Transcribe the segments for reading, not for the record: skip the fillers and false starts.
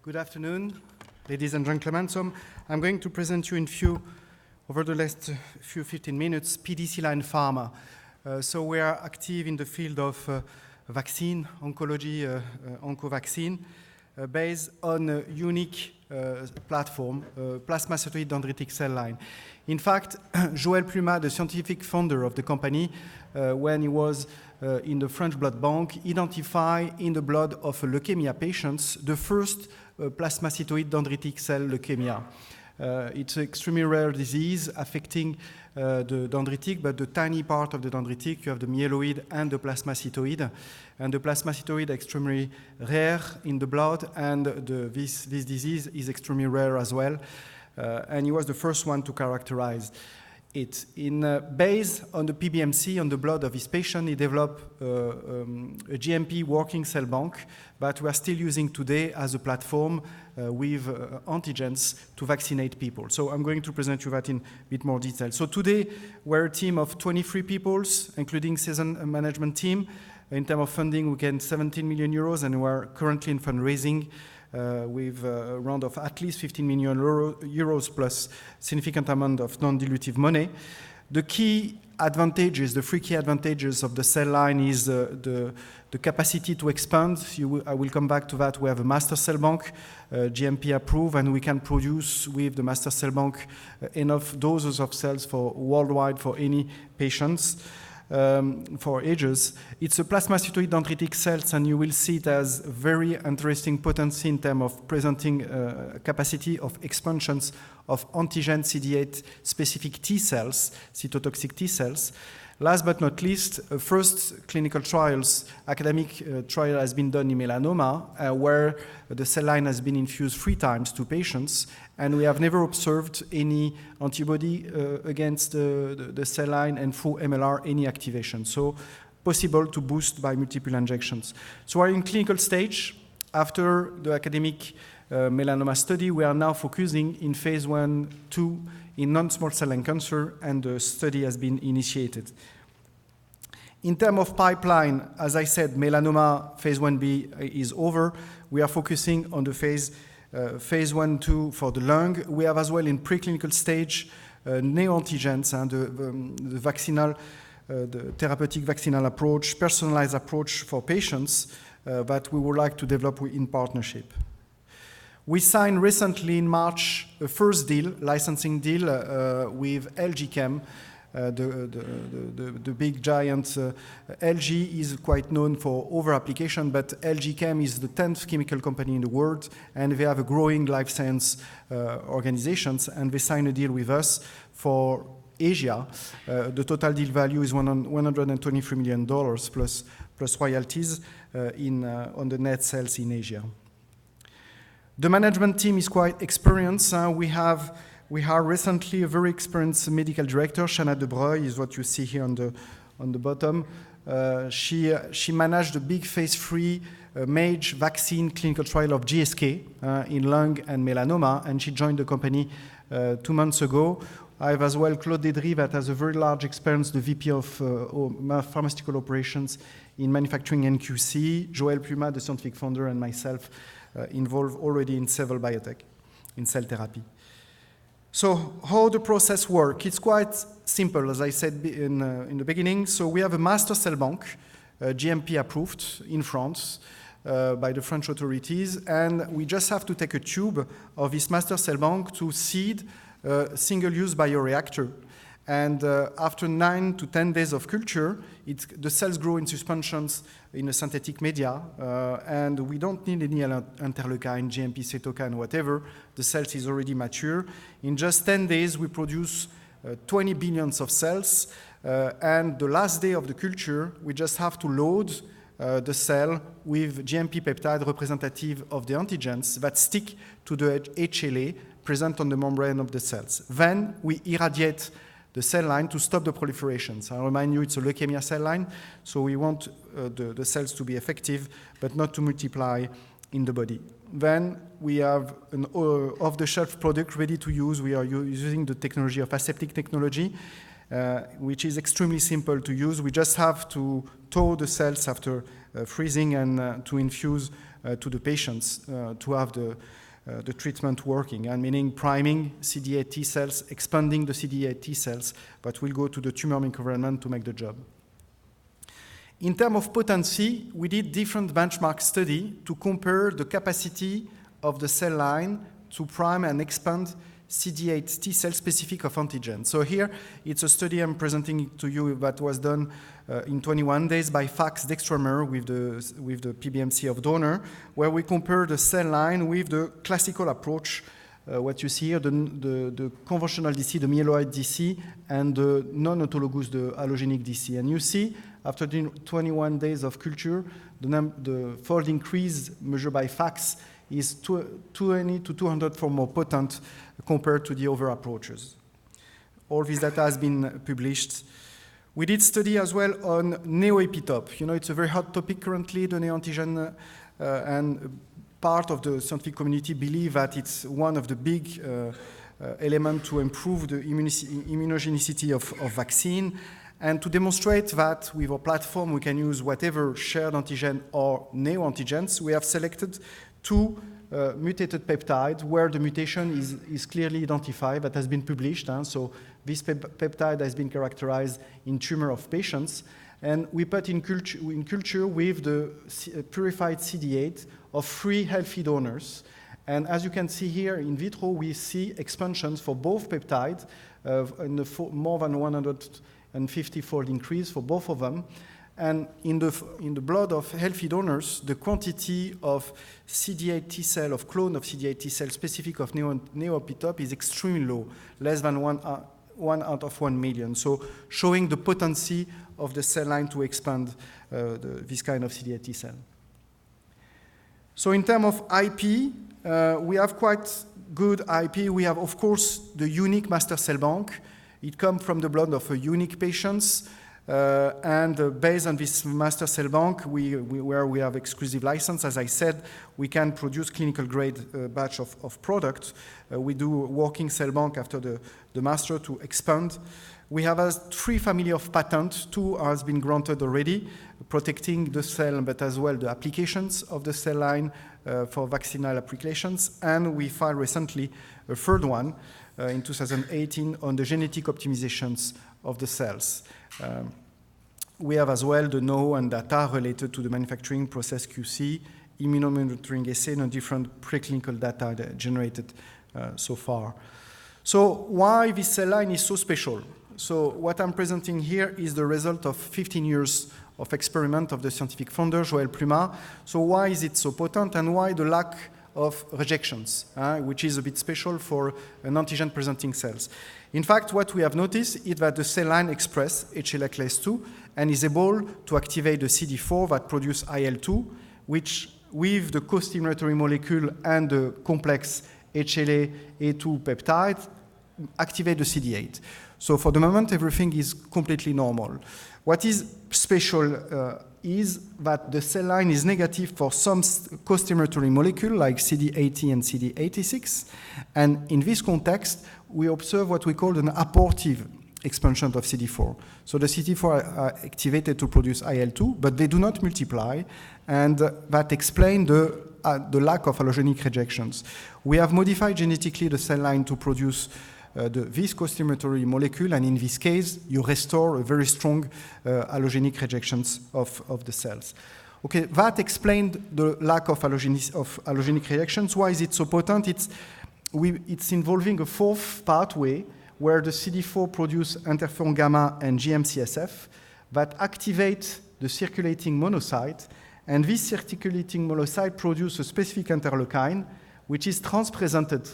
Good afternoon, ladies and gentlemen. So I'm going to present you over the last 15 minutes, PDC line Pharma. So we are active in the field of vaccine, oncology, oncovaccine, based on a unique platform, plasmacytoid dendritic cell line. In fact, Joël Plumat, the scientific founder of the company, when he was in the French blood bank, identified in the blood of leukemia patients the first plasmacytoid dendritic cell leukemia. It's an extremely rare disease affecting the dendritic, but the tiny part of the dendritic, you have the myeloid and the plasmacytoid. And the plasmacytoid is extremely rare in the blood, and this disease is extremely rare as well. And he was the first one to characterize it. Based on the PBMC, on the blood of his patient, he developed a GMP working cell bank, but we are still using today as a platform with antigens to vaccinate people. So I'm going to present you that in a bit more detail. So today, we're a team of 23 people, including seasoned management team. In terms of funding, we get 17 million euros, and we're currently in fundraising with a round of at least 15 million euros plus significant amount of non-dilutive money. The key advantages, the three key advantages of the cell line is the capacity to expand. I will come back to that. We have a master cell bank, GMP approved, and we can produce with the master cell bank enough doses of cells for worldwide for any patients. For ages. It's a plasmacytoid dendritic cells, and you will see it as very interesting potency in terms of presenting capacity of expansions of antigen CD8 specific T cells, cytotoxic T cells. Last but not least, first clinical trials, academic trial has been done in melanoma, where the cell line has been infused 3 times to patients, and we have never observed any antibody against the cell line and through MLR any activation. So possible to boost by multiple injections. So we're in clinical stage. After the academic melanoma study, we are now focusing in phase 1-2 in non-small cell lung cancer, and the study has been initiated. In terms of pipeline, as I said, melanoma phase 1b is over. We are focusing on the phase 1-2 for the lung. We have as well in preclinical stage neoantigens and the vaccinal, the therapeutic vaccinal approach, personalized approach for patients that we would like to develop in partnership. We signed recently in March a first deal, licensing deal with LG Chem, the big giant. LG is quite known for over-application, but LG Chem is the 10th chemical company in the world, and they have a growing life science organizations, and they signed a deal with us for Asia. The total deal value is $123 million plus royalties on the net sales in Asia. The management team is quite experienced. We have recently a very experienced medical director, Shanna Debreuil, is what you see here on the bottom. She managed the big phase 3 MAGE vaccine clinical trial of GSK in lung and melanoma, and she joined the company 2 months ago. I have as well Claude Dédry, that has a very large experience, the VP of pharmaceutical operations in manufacturing and QC. Joël Plumat, the scientific founder, and myself involved already in several biotech in cell therapy. So how the process works? It's quite simple, as I said in the beginning. So we have a master cell bank, GMP approved in France by the French authorities, and we just have to take a tube of this master cell bank to seed single-use bioreactor. And after 9 to 10 days of culture, the cells grow in suspensions in a synthetic media, and we don't need any interleukin, GMP, cytokine, whatever. The cells is already mature. In just 10 days, we produce 20 billion of cells, and the last day of the culture, we just have to load the cell with GMP peptide representative of the antigens that stick to the HLA present on the membrane of the cells. Then we irradiate the cell line to stop the proliferation. So I remind you, it's a leukemia cell line, so we want the cells to be effective, but not to multiply in the body. Then we have an off-the-shelf product ready to use. We are using the technology of aseptic technology, which is extremely simple to use. We just have to thaw the cells after freezing and to infuse to the patients to have the treatment working, and meaning priming CD8 T cells, expanding the CD8 T cells, but will go to the tumor microenvironment to make the job. In terms of potency, we did different benchmark study to compare the capacity of the cell line to prime and expand CD8 T cell specific of antigen. So here, it's a study I'm presenting to you that was done in 21 days by FACS Dextramer with the PBMC of donor, where we compare the cell line with the classical approach, what you see here, the conventional DC, the myeloid DC, and the non-autologous, the allogenic DC. And you see, after the 21 days of culture, the fold increase measured by FACS is 20 to 200 for more potent compared to the other approaches. All this data has been published. We did study as well on neoepitope. You know, it's a very hot topic currently, the neoantigen, and part of the scientific community believe that it's one of the big elements to improve the immunogenicity of vaccine. And to demonstrate that with our platform, we can use whatever shared antigen or neoantigens, we have selected two mutated peptides where the mutation is clearly identified, that has been published. So this peptide has been characterized in tumor of patients. And we put in culture with the purified CD8 of 3 healthy donors. And as you can see here in vitro, we see expansions for both peptides in the more than 150-fold increase for both of them. And in the blood of healthy donors, the quantity of CD8 T cell, of clone of CD8 T cell specific of neoepitope is extremely low, less than 1 out of 1 million. So showing the potency of the cell line to expand this kind of CD8 T cell. So in terms of IP, we have quite good IP. We have, of course, the unique master cell bank. It comes from the blood of unique patients. And based on this master cell bank, where we have exclusive license, as I said, we can produce clinical grade batch of product. We do working cell bank after the master to expand. We have 3 family of patents. 2 has been granted already, protecting the cell, but as well the applications of the cell line for vaccinal applications. And we filed recently a 3rd one in 2018 on the genetic optimizations of the cells. We have as well the know-how and data related to the manufacturing process QC, immunomonitoring assay, and different preclinical data generated so far. So why this cell line is so special? So what I'm presenting here is the result of 15 years of experiment of the scientific founder, Joël Plumat. So why is it so potent, and why the lack of rejections, which is a bit special for an antigen-presenting cells? In fact, what we have noticed is that the cell line expresses HLA class II and is able to activate the CD4 that produce IL-2, which with the co-stimulatory molecule and the complex HLA-A2 peptide activate the CD8. So for the moment, everything is completely normal. What is special is that the cell line is negative for some co-stimulatory molecule like CD80 and CD86. And in this context, we observe what we call an abortive expansion of CD4. So the CD4 are activated to produce IL-2, but they do not multiply, and that explains the lack of allogenic rejections. We have modified genetically the cell line to produce this co-stimulatory molecule, and in this case, you restore a very strong allogenic rejections of the cells. Okay, that explained the lack of allogenic reactions. Why is it so potent? It's involving a 4th pathway where the CD4 produce interferon gamma and GM-CSF that activate the circulating monocyte, and this circulating monocyte produce a specific interleukin which is transpresented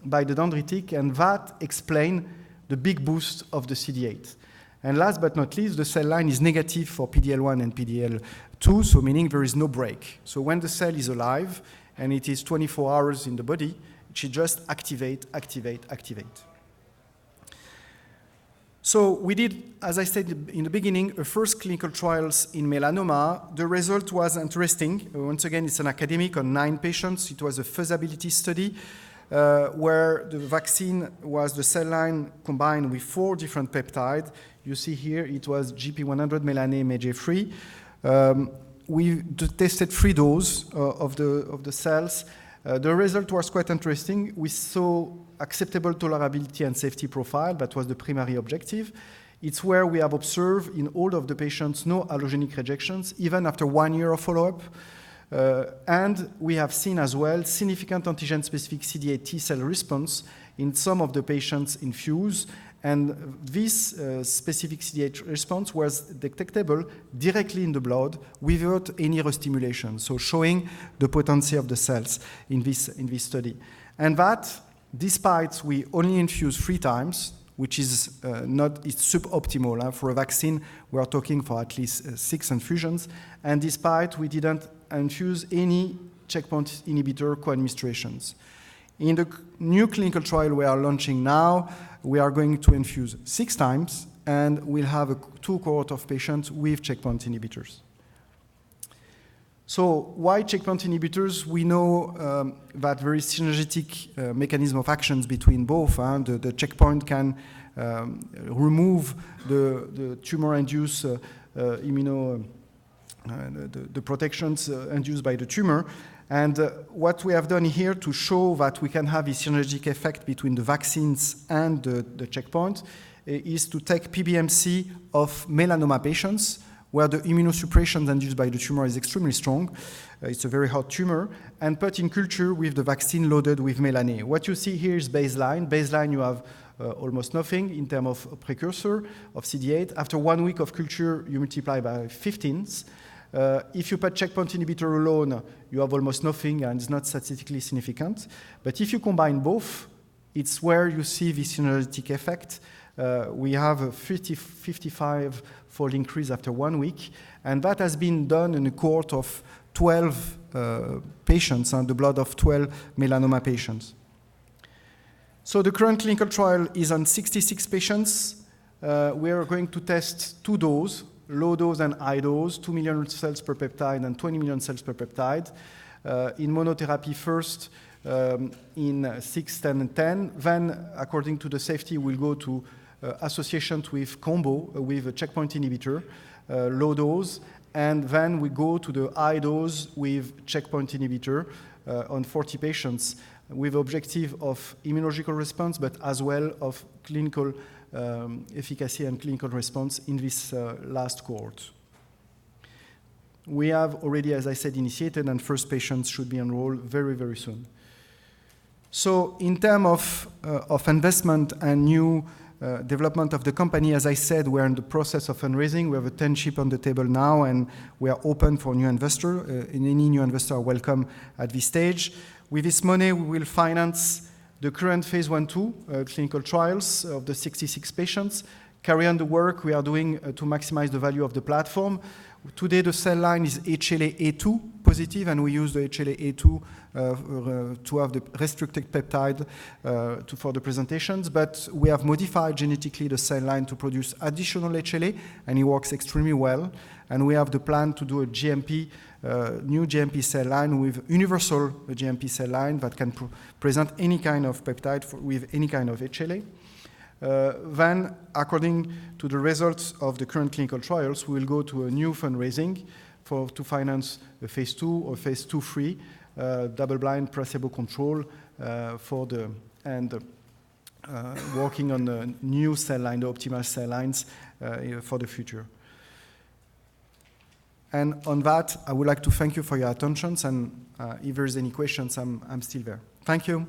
by the dendritic, and that explains the big boost of the CD8. And last but not least, the cell line is negative for PDL1 and PDL2, so meaning there is no break. So when the cell is alive and it is 24 hours in the body, it should just activate. So we did, as I said in the beginning, a first clinical trials in melanoma. The result was interesting. Once again, it's an academic on 9 patients. It was a feasibility study where the vaccine was the cell line combined with 4 different peptides. You see here it was GP100 melanase MAGE3. we tested 3 doses of the cells. The result was quite interesting. We saw acceptable tolerability and safety profile. That was the primary objective. It's where we have observed in all of the patients no allogenic rejections, even after 1 year of follow-up. And we have seen as well significant antigen-specific CD8 T-cell response in some of the patients infused. And this specific CD8 response was detectable directly in the blood without any restimulation, so showing the potency of the cells in this study. And that, despite we only infuse 3 times, which is it's suboptimal. For a vaccine, we are talking for at least 6 infusions, and despite we didn't infuse any checkpoint inhibitor co-administrations. In the new clinical trial we are launching now, we are going to infuse 6 times, and we'll have 2 cohort of patients with checkpoint inhibitors. So why checkpoint inhibitors? We know that very synergetic mechanism of actions between both. The checkpoint can remove the tumor-induced the protections induced by the tumor. And what we have done here to show that we can have a synergistic effect between the vaccines and the checkpoint is to take PBMC of melanoma patients where the immunosuppression induced by the tumor is extremely strong. It's a very hot tumor, and put in culture with the vaccine loaded with melanoma. What you see here is baseline. Baseline, you have almost nothing in terms of precursor of CD8. After 1 week of culture, you multiply by 15. If you put checkpoint inhibitor alone, you have almost nothing, and it's not statistically significant. But if you combine both, it's where you see the synergistic effect. We have a 55-fold increase after 1 week, and that has been done in a cohort of 12 patients, and the blood of 12 melanoma patients. So the current clinical trial is on 66 patients. We are going to test 2 doses, low dose and high dose, 2 million cells per peptide and 20 million cells per peptide. In monotherapy first, in 6, 10, and 10. Then, according to the safety, we'll go to association with combo with a checkpoint inhibitor, low dose, and then we go to the high dose with checkpoint inhibitor on 40 patients with objective of immunological response, but as well of clinical efficacy and clinical response in this last cohort. We have already, as I said, initiated, and first patients should be enrolled very, very soon. So in terms of investment and new development of the company, as I said, we're in the process of fundraising. We have a 10 chip on the table now, and we are open for new investor. Any new investor are welcome at this stage. With this money, we will finance the current phase 1/2 clinical trials of the 66 patients, carry on the work we are doing to maximize the value of the platform. Today, the cell line is HLA-A2 positive, and we use the HLA-A2 to have the restricted peptide for the presentations. But we have modified genetically the cell line to produce additional HLA, and it works extremely well. And we have the plan to do a GMP, new GMP cell line with universal GMP cell line that can present any kind of peptide with any kind of HLA. Then, according to the results of the current clinical trials, we will go to a new fundraising to finance a phase 2 or phase 2/3 double-blind placebo control working on the new cell line, the optimal cell lines for the future. And on that, I would like to thank you for your attention, and if there's any questions, I'm still there. Thank you.